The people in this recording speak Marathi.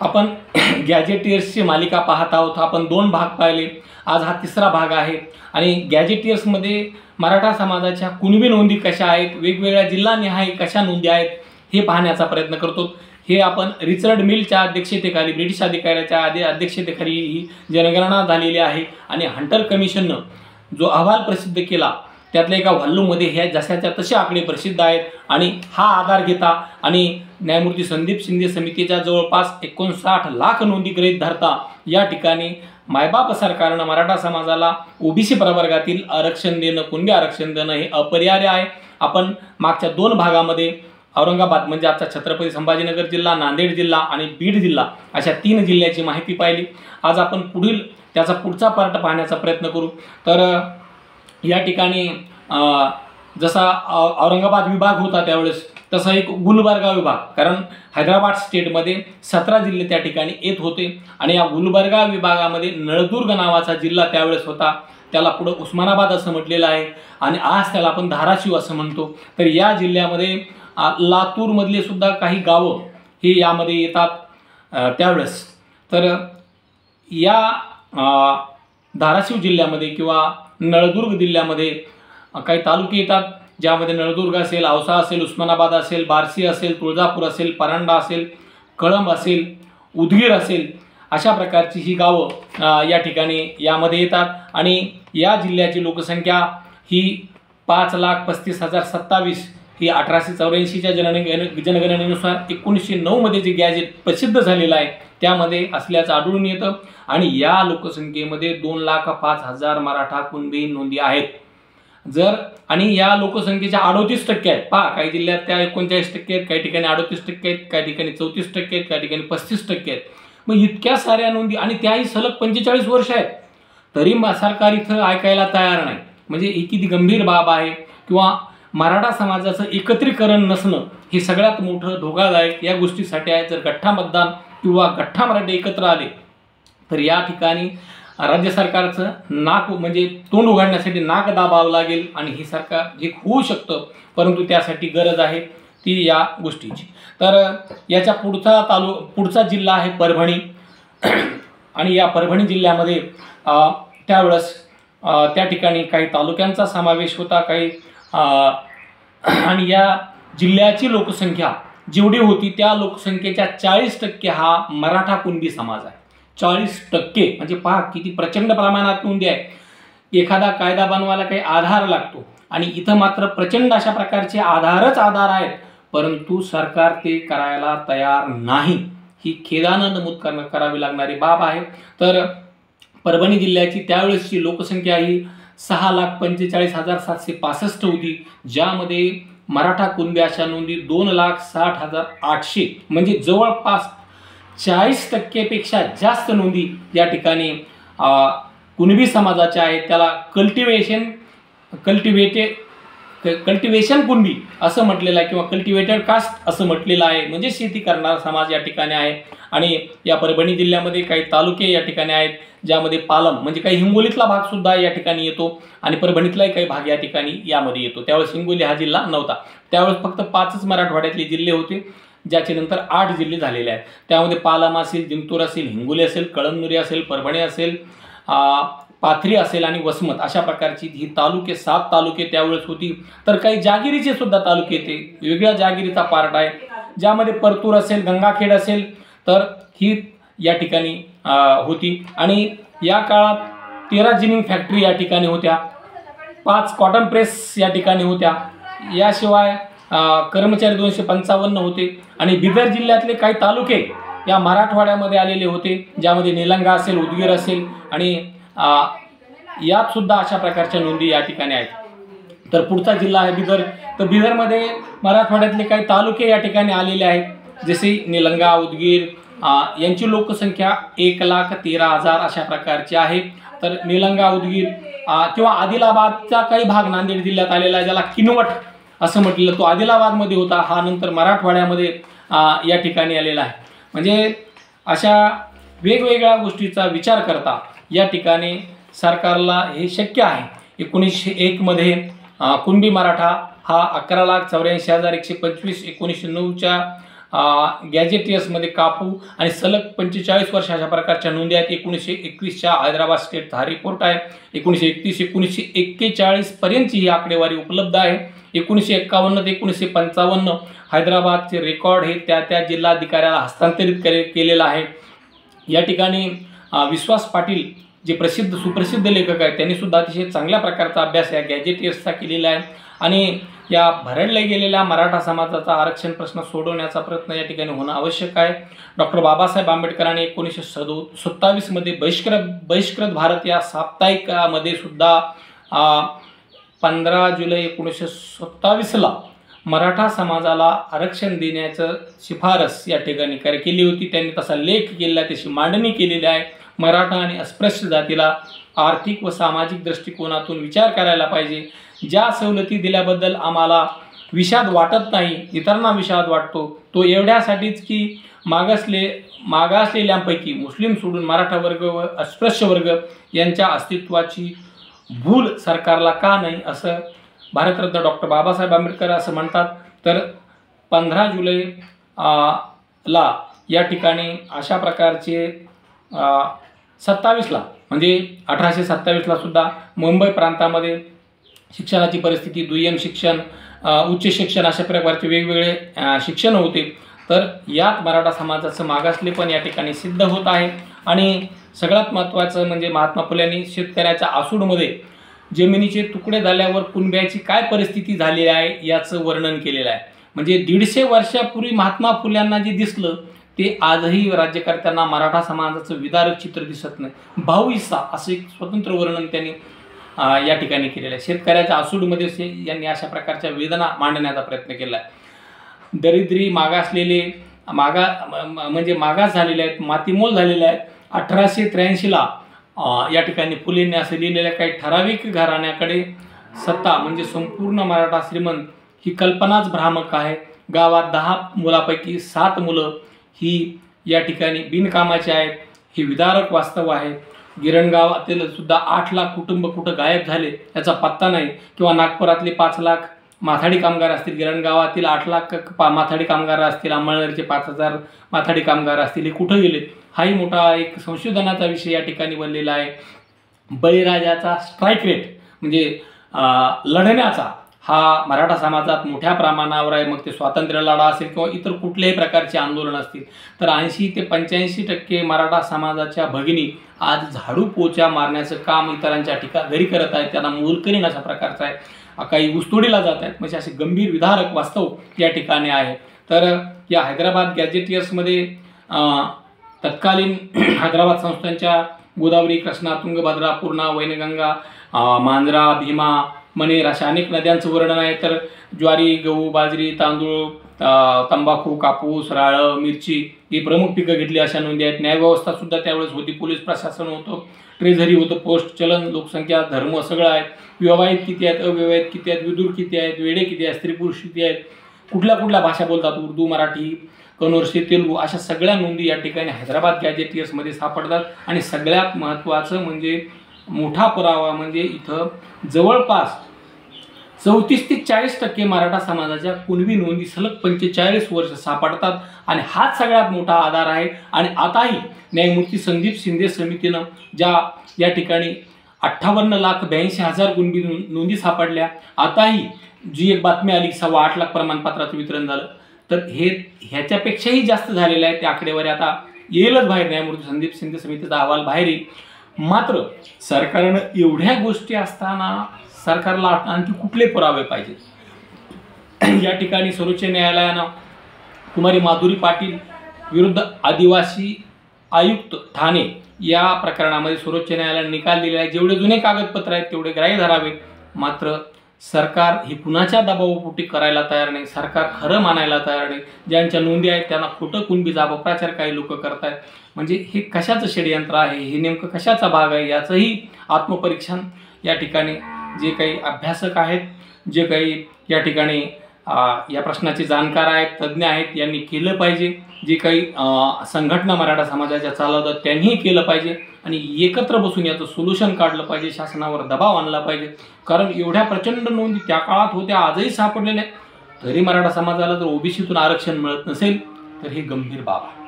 आपण गॅजेटियर्सची मालिका पाहत आहोत। आपण 2 भाग पाहिले, आज हा तिसरा भाग आहे। आणि गॅजेटियर्समध्ये मराठा समाजाच्या कुणबी नोंदी कशा आहेत, वेगवेगळ्या जिल्हानिहाय कशा नोंदी आहेत हे पाहण्याचा प्रयत्न करतो। हे आपण रिचर्ड मिलच्या अध्यक्षतेखाली, ब्रिटिश अधिकाऱ्याच्या अध्यक्षतेखाली ही जनगणना झालेली आहे। आणि हंटर कमिशननं जो अहवाल प्रसिद्ध केला त्यातल्या एका व्हॉल्यूममध्ये ह्या जशाच्या तसे आकडे प्रसिद्ध आहेत। आणि हा आधार घेता आणि न्यायमूर्ती संदीप शिंदे समितीच्या जवळपास 59 लाख नोंदी गृहीत धरता या ठिकाणी मायबाप सरकारनं मराठा समाजाला ओबीसी प्रवर्गातील आरक्षण देणं, कुणबी आरक्षण देणं हे अपरिहार्य आहे। आपण मागच्या 2 भागामध्ये औरंगाबाद म्हणजे आजचा छत्रपती संभाजीनगर जिल्हा, नांदेड जिल्हा आणि बीड जिल्हा अशा 3 जिल्ह्याची माहिती पाहिली। आज आपण त्याचा पुढचा पार्ट पाहण्याचा प्रयत्न करू। तर या ठिकाणी जसा औरंगाबाद विभाग होता त्यावेळेस तसा एक गुलबर्गा विभाग, कारण हैदराबाद स्टेटमध्ये 17 जिल्हे त्या ठिकाणी येत होते। आणि या गुलबर्गा विभागामध्ये नळदुर्ग नावाचा जिल्हा त्यावेळेस होता, त्याला पुढे उस्मानाबाद असं म्हटलेलं आहे आणि आज त्याला आपण धाराशिव असं म्हणतो। तर या जिल्ह्यामध्ये लातूरमधले सुद्धा काही गावं हे यामध्ये येतात त्यावेळेस। तर या धाराशिव जिल्ह्यामध्ये किंवा नळदुर्ग जिल्ह्यामध्ये काही तालुके येतात, ज्यामध्ये नळदुर्ग असेल, औसा असेल, उस्मानाबाद असेल, बार्शी असेल, तुळजापूर असेल, परांडा असेल, कळंब असेल, उदगीर असेल, अशा प्रकारची ही गावं या ठिकाणी यामध्ये येतात। आणि या जिल्ह्याची लोकसंख्या ही 5,35,027 ही 1884च्या जनगणनेनुसार 1909 मध्ये जे गॅजेट प्रसिद्ध झालेलं आहे त्यामध्ये असल्याचं आढळून येतं। आणि या लोकसंख्येमध्ये 2,05,000 मराठा कुणबी नोंदी आहेत। आणि या लोकसंख्येच्या 38% आहेत। पहा, काही जिल्ह्यात त्या 39% आहेत, काही ठिकाणी 38% आहेत, काही ठिकाणी 34% आहेत, काही ठिकाणी 35% आहेत। मग इतक्या साऱ्या नोंदी आणि त्याही सलग 45 वर्ष आहेत, तरी सरकार इथं ऐकायला तयार नाही। म्हणजे ही किती गंभीर बाब आहे। किंवा मराठा समाजाचं एकत्रीकरण नसणं हे सगळ्यात मोठं धोकादायक या गोष्टीसाठी आहे। जर गठ्ठा मतदान किंवा गठ्ठा मराठे एकत्र आले तर या ठिकाणी राज्य सरकारचं नाक म्हणजे तोंड उघडण्यासाठी नाक दाबावं लागेल आणि हे सरकार जे होऊ शकतं, परंतु त्यासाठी गरज आहे ती या गोष्टीची। तर याच्या पुढचा जिल्हा आहे परभणी। आणि या परभणी जिल्ह्यामध्ये त्यावेळेस त्या ठिकाणी काही तालुक्यांचा समावेश होता, काही आणि या जिल्ह्याची लोकसंख्या जेवढी होती त्या लोकसंख्येच्या 40% हा मराठा कुणबी समाज आहे। 40% म्हणजे पहा किती प्रचंड प्रमाणात नोंदी आहे। एखादा कायदा बनवायला काही आधार लागतो आणि इथं मात्र प्रचंड अशा प्रकारचे आधार आहेत, परंतु सरकार ते करायला तयार नाही। ही खेदानं नमूद करावी लागणारी बाब आहे। तर परभणी जिल्ह्याची त्यावेळेसची लोकसंख्या ही 6,45,765 होती, ज्यामध्ये मराठा कुणबी अशा नोंदी 2,60,800 म्हणजे जवळपास 40% जास्त नोंदी या ठिकाणी कुणबी समाजाच्या आहेत। त्याला कल्टिवेशन कुणबी असं म्हटलेलं आहे किंवा कल्टिवेटेड कास्ट असं म्हटलेलं आहे, म्हणजे शेती करणारा समाज या ठिकाणी आहे। आणि या परभणी जिल्ह्यामध्ये काही तालुके या ठिकाणी आहेत, ज्यामध्ये पालम म्हणजे काही हिंगोलीतला भाग सुद्धा या ठिकाणी येतो आणि परभणीतलाही काही भाग या ठिकाणी यामध्ये येतो। त्यावेळेस हिंगोली हा जिल्हा नव्हता, त्यावेळेस फक्त 5च मराठवाड्यातले जिल्हे होते, ज्याचे नंतर 8 जिल्हे झालेले आहेत। त्यामध्ये पालम असेल, जिंतूर असेल, हिंगोली असेल, कळमनुरी असेल, परभणी असेल, पाथरी असेल आणि वसमत अशा प्रकारची ही 7 तालुके त्यावेळेस होती। तर काही जागिरीचे सुद्धा तालुके ते वेगळ्या जागिरीचा पार्ट आहे, ज्यामध्ये परतूर असेल, गंगाखेड असेल, तर ही या ठिकाणी होती। आणि या काळात 13 जिनिंग फॅक्टरी या ठिकाणी होत्या, 5 कॉटन प्रेस या ठिकाणी होत्या, याशिवाय कर्मचारी 255 होते। आणि बिदर जिल्ह्यातले काही तालुके या मराठवाड्यामध्ये आलेले होते, ज्यामध्ये निलंगा असेल, उदगीर असेल आणि यात सुद्धा अशा प्रकारच्या नोंदी या ठिकाणी आहेत। तर पुढचा जिल्हा आहे बिदर। तर बिदरमध्ये मराठवाड्यातले काही तालुके या ठिकाणी आलेले आहेत, जसे निलंगा, उदगीर, यांची लोकसंख्या 1,13,000 अशा प्रकारची आहे। तर निलंगा, उदगीर किंवा आदिलाबादचा काही भाग नांदेड जिल्ह्यात आलेला आहे, ज्याला किनवट असं म्हटलेलं, तो आदिलाबादमध्ये होता, हा नंतर मराठवाड्यामध्ये या ठिकाणी आलेला आहे। म्हणजे अशा वेगवेगळ्या गोष्टीचा विचार करता या ठिकाणी सरकारला हे शक्य आहे। 1901 मध्ये कुणबी मराठा हा 11,84,125, 1909च्या गॅजेटियर्समध्ये कापू आणि सलग 45 वर्ष अशा प्रकारच्या नोंदी आहेत. 1921च्या हैदराबाद स्टेटचा हा रिपोर्ट आहे. 1941 पर्यंतची ही आकडेवारी उपलब्ध आहे. 1951 ते 1955 हैदराबादचे रेकॉर्ड हे त्या जिल्हाधिकाऱ्याला हस्तांतरित केलेलं आहे. या ठिकाणी विश्वास पाटील जे सुप्रसिद्ध लेखक आहेत त्यांनी सुद्धा अतिशय चांगल्या प्रकारचा अभ्यास या गॅजेटियर्सचा केलेला आहे आणि या भरडल्या गेलेल्या मराठा समाजाचा आरक्षण प्रश्न सोडवण्याचा प्रयत्न या ठिकाणी होणं आवश्यक आहे. डॉक्टर बाबासाहेब आंबेडकरांनी 1927 मध्ये बहिष्कृत भारत या साप्ताहिकामध्ये सुद्धा 15 जुलै 1927ला मराठा समाजाला आरक्षण देण्याचं शिफारस या ठिकाणी केली होती. त्यांनी तसा लेख केलेला, त्याची मांडणी केलेली आहे. मराठा आणि अस्पृश्य जातीला आर्थिक व सामाजिक दृष्टिकोनातून विचार करायला पाहिजे. ज्या सवलती दिल्याबद्दल आम्हाला विषाद वाटत नाही, इतरांना विषाद वाटतो, तो एवढ्यासाठीच की मागासलेल्यांपैकी मुस्लिम सोडून मराठा वर्ग व अस्पृश्य वर्ग यांच्या अस्तित्वाची भूल सरकारला का नाही, असं भारतरत्न डॉक्टर बाबासाहेब आंबेडकर असं म्हणतात. तर 15 जुलै ला या ठिकाणी अशा प्रकारचे 27ला म्हणजे 1827ला सुद्धा मुंबई प्रांतामध्ये शिक्षणाची परिस्थिती, दुय्यम शिक्षण, उच्च शिक्षण अशा प्रकारचे वेगवेगळे शिक्षण होते. तर यात मराठा समाजाचं मागासलेपण या ठिकाणी सिद्ध होत आहे. आणि सगळ्यात महत्त्वाचं म्हणजे महात्मा फुल्यांनी शेतकऱ्याच्या आसूडमध्ये जमिनीचे तुकडे झाल्यावर कुणब्याची काय परिस्थिती झाली आहे याचं वर्णन केलेलं आहे. म्हणजे 150 वर्षापूर्वी महात्मा फुल्यांना जे दिसलं ते आजही राज्यकर्त्यांना मराठा समाजाचं विदारक चित्र दिसत नाही. भाऊइसा असं एक स्वतंत्र वर्णन त्यांनी या ठिकाणी केलेलं आहे. शेतकऱ्याच्या आसूडमध्ये यांनी अशा प्रकारच्या वेदना मांडण्याचा प्रयत्न केला आहे. दरिद्री, मागासलेले, म्हणजे मागास झालेले आहेत, मातीमोल झालेले आहेत. 1883ला या ठिकाणी फुलेंनी असं लिहिलेलं काही ठराविक घराण्याकडे सत्ता म्हणजे संपूर्ण मराठा श्रीमंत ही कल्पनाच भ्रामक आहे. गावात 10 मुलापैकी 7 मुलं ही या ठिकाणी बिनकामाची आहेत, हे विदारक वास्तव आहे. गिरणगावातील सुद्धा 8 लाख कुटुंब कुठं गायब झाले याचा पत्ता नाही. किंवा नागपुरातले 5 लाख माथाडी कामगार असतील, गिरणगावातील 8 लाख माथाडी कामगार असतील, अंमळनेरचे 5000 माथाडी कामगार असतील, हे कुठं गेले, हाही मोठा एक संशोधनाचा विषय या ठिकाणी बनलेला आहे. बळीराजाचा स्ट्राईक रेट म्हणजे लढण्याचा हा मराठा समाजात मोठ्या प्रमाणावर आहे. मग ते स्वातंत्र्य लढा असेल किंवा इतर कुठल्याही प्रकारचे आंदोलन असतील, तर 80 ते 85% मराठा समाजाच्या भगिनी आज झाडू पोचा मारण्याचं काम इतरांच्या घरी करत आहेत. त्यांना मोलकरीण अशा प्रकारचा आहे, काही ऊसतोडीला जात आहेत. म्हणजे असे गंभीर विदारक वास्तव या ठिकाणी आहे. तर या हैदराबाद गॅजेटियर्समध्ये तत्कालीन हैदराबाद संस्थांच्या गोदावरी, कृष्णा, तुंगभद्रा, पूर्णा, वैनगंगा, मांजरा, भीमा, मनेर अशा अनेक नद्यांचं वर्णन आहे. तर ज्वारी, गहू, बाजरी, तांदूळ, तंबाखू, कापूस, राळं, मिरची ही प्रमुख पिकं घेतली अशा नोंदी आहेत. न्यायव्यवस्था सुद्धा त्यावेळेस होती, पोलीस प्रशासन होतं, ट्रेझरी होतं, पोस्ट, चलन, लोकसंख्या, धर्म सगळं आहे. विवाहित किती आहेत, अविवाहित किती आहेत, विदूर किती आहेत, वेडे किती आहेत, स्त्री पुरुष किती आहेत, कुठल्या भाषा बोलतात, उर्दू, मराठी, कन्नडशी, तेलुगू अशा सगळ्या नोंदी या ठिकाणी हैदराबाद गॅजेटियर्समध्ये सापडतात. आणि सगळ्यात महत्त्वाचं म्हणजे मोठा पुरावा म्हणजे इथं जवळपास 34 ते 40% मराठा समाजाच्या कुणबी नोंदी सलग 45 वर्ष सापडतात. आणि हाच सगळ्यात मोठा आधार आहे. आणि आताही न्यायमूर्ती संदीप शिंदे समितीनं या ठिकाणी 58,82,000 कुणबी नोंदी सापडल्या. आताही जी एक बातमी आली 8.25 लाख प्रमाणपत्राचं वितरण झालं, तर ह्याच्यापेक्षाही जास्त झालेलं आहे. त्या आकडेवारी आता येईलच बाहेर, न्यायमूर्ती संदीप शिंदे समितीचा अहवाल बाहेर येईल. मात्र सरकारनं एवढ्या गोष्टी असताना सरकारला आणखी कुठले पुरावे पाहिजेत. या ठिकाणी सर्वोच्च न्यायालयानं कुमारी माधुरी पाटील विरुद्ध आदिवासी आयुक्त ठाणे या प्रकरणामध्ये सर्वोच्च न्यायालयाने निकाल दिलेला आहे. जेवढे जुने कागदपत्र आहेत तेवढे ग्राह्य धरावे. मात्र सरकार हे कुणाच्या दबावापोटी करायला तयार नाही, सरकार खरं मानायला तयार नाही. ज्यांच्या नोंदी आहेत त्यांना खोटं कुणबीचा अपप्रचार काही लोक करत आहेत. म्हणजे हे कशाचं षडयंत्र आहे, हे नेमकं कशाचा भाग आहे याचंही आत्मपरीक्षण या ठिकाणी जे काही अभ्यासक आहेत, जे काही या ठिकाणी या प्रश्नाचे जाणकार आहेत, तज्ज्ञ आहेत, यांनी केलं पाहिजे. जे काही संघटना मराठा समाजाच्या चालवतात त्यांनीही केलं पाहिजे आणि एकत्र बसून याचं सोल्युशन काढलं पाहिजे. शासनावर दबाव आणला पाहिजे. कारण एवढ्या प्रचंड नोंदी त्या काळात होत्या, आजही सापडलेल्या. तरी मराठा समाजाला जर ओबीसीतून आरक्षण मिळत नसेल तर ही गंभीर बाब आहे.